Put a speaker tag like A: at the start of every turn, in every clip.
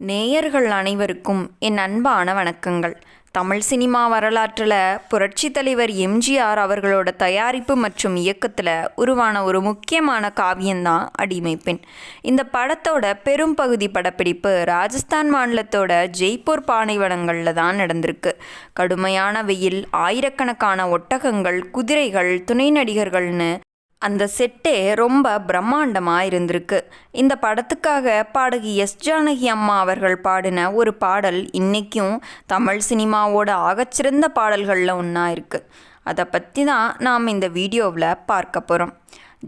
A: நேயர்கள் அனைவருக்கும் என் அன்பான வணக்கங்கள். தமிழ் சினிமா வரலாற்றில் புரட்சி தலைவர் எம்ஜிஆர் அவர்களோட தயாரிப்பு மற்றும் இயக்கத்தில் உருவான ஒரு முக்கியமான காவியம்தான் அடிமைப்பெண். இந்த படத்தோட பெரும்பகுதி படப்பிடிப்பு ராஜஸ்தான் மாநிலத்தோட ஜெய்ப்பூர் பாலைவனங்களில் தான் நடந்திருக்கு. கடுமையான வெயில், ஆயிரக்கணக்கான ஒட்டகங்கள், குதிரைகள், துணை நடிகர்கள்னு அந்த செட்டே ரொம்ப பிரம்மாண்டமாக இருந்திருக்கு. இந்த படத்துக்காக பாடகி எஸ் ஜானகி அம்மா அவர்கள் பாடின ஒரு பாடல் இன்றைக்கும் தமிழ் சினிமாவோட ஆகச்சிறந்த பாடல்களில் ஒன்றா இருக்குது. அதை பற்றி தான் நாம் இந்த வீடியோவில் பார்க்க போகிறோம்.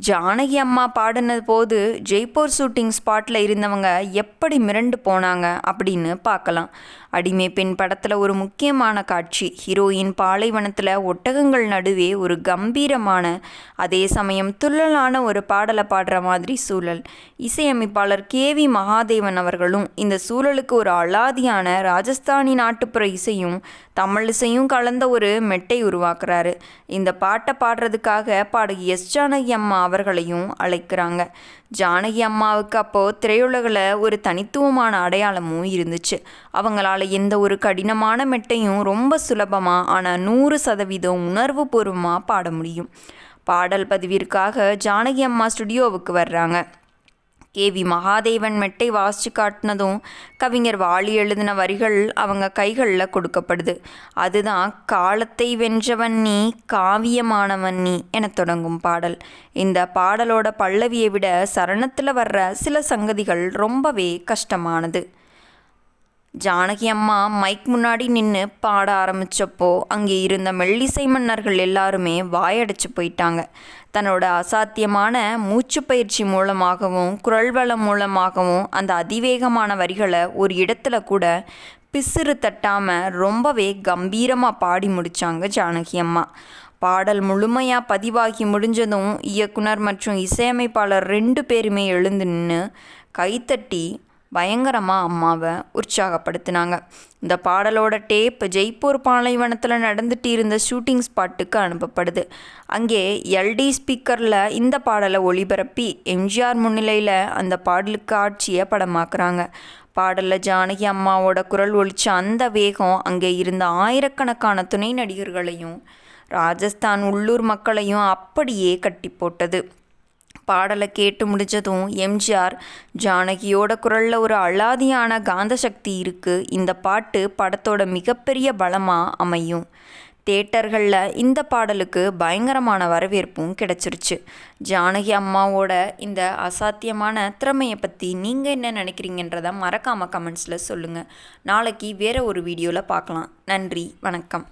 A: ஜானகி அம்மா பாடினது போது ஜெய்ப்பூர் ஷூட்டிங் ஸ்பாட்டில் இருந்தவங்க எப்படி மிரண்டு போனாங்க அப்படின்னு பார்க்கலாம். அடிமைப்பெண் படத்தில் ஒரு முக்கியமான காட்சி, ஹீரோயின் பாலைவனத்தில் ஒட்டகங்கள் நடுவே ஒரு கம்பீரமான அதே சமயம் துள்ளலான ஒரு பாடலை பாடுற மாதிரி சூழல். இசையமைப்பாளர் KV மகாதேவன் அவர்களும் இந்த சூழலுக்கு ஒரு அலாதியான ராஜஸ்தானி நாட்டுப்புற இசையும் தமிழ் இசையும் கலந்த ஒரு மெட்டை உருவாக்குறாரு. இந்த பாட்டை பாடுறதுக்காக பாடகி எஸ் ஜானகி அம்மா அவர்களையும் அழைக்கிறாங்க. ஜானகி அம்மாவுக்கு அப்போது திரையுலகில் ஒரு தனித்துவமான அடையாளமும் இருந்துச்சு. அவங்களால எந்த ஒரு கடினமான மெட்டையும் ரொம்ப சுலபமாக ஆனால் 100% உணர்வுபூர்வமாக பாட முடியும். பாடல் பதிவிற்காக ஜானகி அம்மா ஸ்டுடியோவுக்கு வர்றாங்க. KV மகாதேவன் மெட்டை வாசித்து காட்டினதும் கவிஞர் வாலி எழுதின வரிகள் அவங்க கைகளில் கொடுக்கப்படுது. அதுதான் காலத்தை வென்றவன் நீ, காவியமானவன் நீ என தொடங்கும் பாடல். இந்த பாடலோட பல்லவியை விட சரணத்தில் வர்ற சில சங்கதிகள் ரொம்பவே கஷ்டமானது. ஜானகி அம்மா மைக் முன்னாடி நின்று பாட ஆரம்பித்தப்போ அங்கே இருந்த மெல்லிசை மன்னர்கள் எல்லாருமே வாயடைச்சு போயிட்டாங்க. தன்னோட அசாத்தியமான மூச்சு பயிற்சி மூலமாகவும் குரல் வளம் மூலமாகவும் அந்த அதிவேகமான வரிகளை ஒரு இடத்துல கூட பிசிறு தட்டாமல் ரொம்பவே கம்பீரமாக பாடி முடித்தாங்க ஜானகி அம்மா. பாடல் முழுமையாக பதிவாகி முடிஞ்சதும் இயக்குனர் மற்றும் இசையமைப்பாளர் 2 பேருமே எழுந்து நின்று கைத்தட்டி பயங்கரமாக அம்மாவை உற்சாகப்படுத்தினாங்க. இந்த பாடலோட டேப் ஜெய்ப்பூர் பாலைவனத்தில் நடந்துட்டு இருந்த ஷூட்டிங் ஸ்பாட்டுக்கு அனுப்பப்படுது. அங்கே LD ஸ்பீக்கரில் இந்த பாடலை ஒளிபரப்பி எம்ஜிஆர் முன்னிலையில் அந்த பாடலுக்கு காட்சியை படமாக்குறாங்க. பாடலில் ஜானகி அம்மாவோட குரல் ஒலிச்ச அந்த வேகம் அங்கே இருந்த ஆயிரக்கணக்கான துணை நடிகர்களையும் ராஜஸ்தான் உள்ளூர் மக்களையும் அப்படியே கட்டி போட்டது. பாடலை கேட்டு முடிஞ்சதும் எம்ஜிஆர், ஜானகியோட குரலில் ஒரு அலாதியான காந்த சக்தி இருக்குது, இந்த பாட்டு படத்தோட மிகப்பெரிய பலமாக அமையும். தியேட்டர்களில் இந்த பாடலுக்கு பயங்கரமான வரவேற்பும் கிடச்சிருச்சு. ஜானகி அம்மாவோட இந்த அசாத்தியமான திறமையை பற்றி நீங்கள் என்ன நினைக்கிறீங்கன்றதை மறக்காமல் கமெண்ட்ஸில் சொல்லுங்கள். நாளைக்கு வேறு ஒரு வீடியோவில் பார்க்கலாம். நன்றி, வணக்கம்.